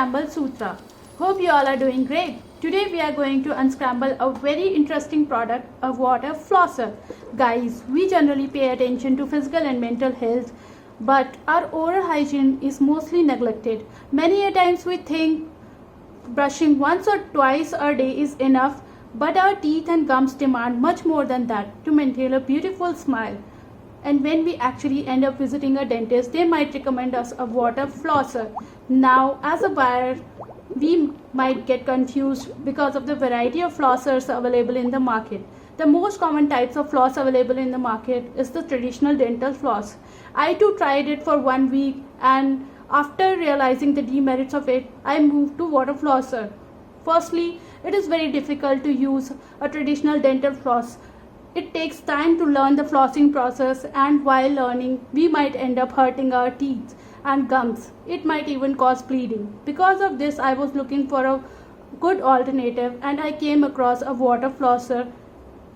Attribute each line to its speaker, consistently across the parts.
Speaker 1: Unscramble Sutra. Hope you all are doing great. Today we are going to unscramble a very interesting product, a water flosser. Guys, we generally pay attention to physical and mental health, but our oral hygiene is mostly neglected. Many a times we think brushing once or twice a day is enough, but our teeth and gums demand much more than that to maintain a beautiful smile. And when we actually end up visiting a dentist, they might recommend us a water flosser. Now, as a buyer, we might get confused because of the variety of flossers available in the market. The most common types of floss available in the market is the traditional dental floss. I too tried it for 1 week, and after realizing the demerits of it, I moved to water flosser. Firstly, it is very difficult to use a traditional dental floss. It takes time to learn the flossing process, and while learning, we might end up hurting our teeth and gums. It might even cause bleeding. Because of this, I was looking for a good alternative, and I came across a water flosser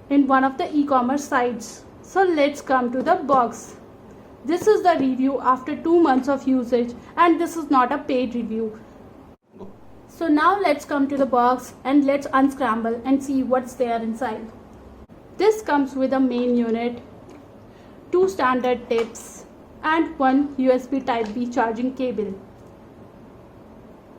Speaker 1: in one of the e-commerce sites. So let's come to the box. This is the review after 2 months of usage, and this is not a paid review. So now let's come to the box and let's unscramble and see what's there inside. This comes with a main unit, 2 standard tips, and 1 USB Type-B charging cable.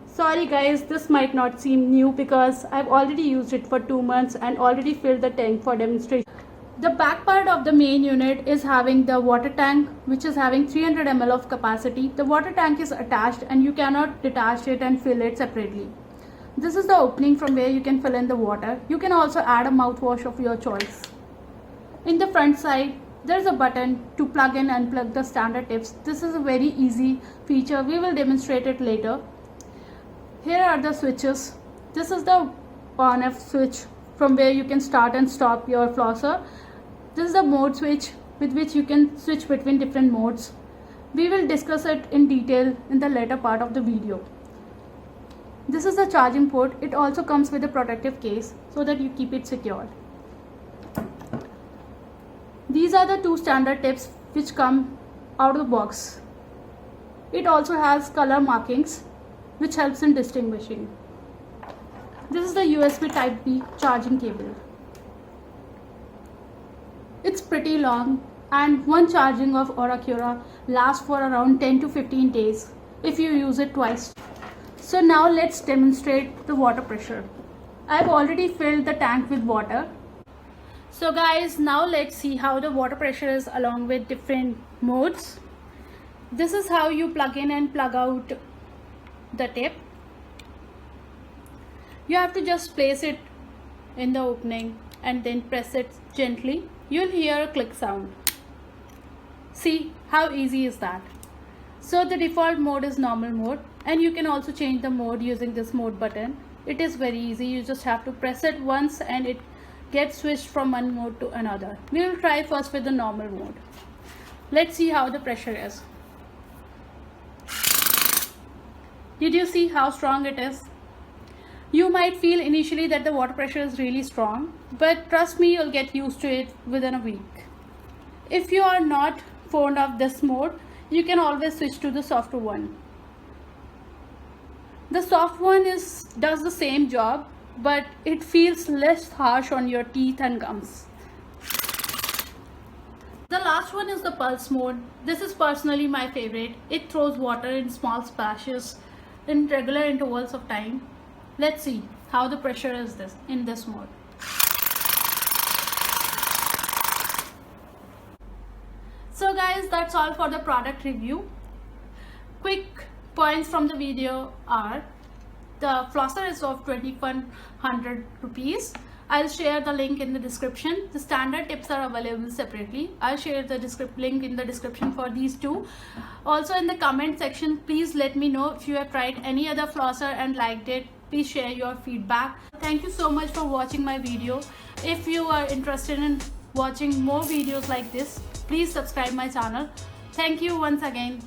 Speaker 1: Sorry guys, this might not seem new because I've already used it for 2 months and already filled the tank for demonstration. The back part of the main unit is having the water tank, which is having 300 ml of capacity. The water tank is attached and you cannot detach it and fill it separately. This is the opening from where you can fill in the water. You can also add a mouthwash of your choice. In the front side, there is a button to plug in and plug the standard tips. This is a very easy feature. We will demonstrate it later. Here are the switches. This is the on-off switch from where you can start and stop your flosser. This is the mode switch with which you can switch between different modes. We will discuss it in detail in the later part of the video. This is the charging port. It also comes with a protective case so that you keep it secure. These are the 2 standard tips which come out of the box. It also has color markings which helps in distinguishing. This is the USB Type-B charging cable. It's pretty long, and one charging of Oracura lasts for around 10 to 15 days if you use it twice. So now let's demonstrate the water pressure. I've already filled the tank with water. So guys, now let's see how the water pressure is along with different modes. This is how you plug in and plug out the tip. You have to just place it in the opening and then press it gently. You'll hear a click sound. See how easy is that? So the default mode is normal mode, and you can also change the mode using this mode button. It is very easy. You just have to press it once and it gets switched from one mode to another. We will try first with the normal mode. Let's see how the pressure is. Did you see how strong it is? You might feel initially that the water pressure is really strong, but trust me, you'll get used to it within a week. If you are not fond of this mode, you can always switch to the softer one. The soft one does the same job, but it feels less harsh on your teeth and gums. The last one is the pulse mode. This is personally my favorite. It throws water in small splashes in regular intervals of time. Let's see how the pressure is in this mode. So guys, that's all for the product review. Quick points from the video are: the flosser is of 2100 rupees. I'll share the link in the description. The standard tips are available separately. I'll share the link in the description for these 2. Also in the comment section, please let me know if you have tried any other flosser and liked it. Please share your feedback. Thank you so much for watching my video. If you are interested in watching more videos like this, please subscribe my channel. Thank you once again.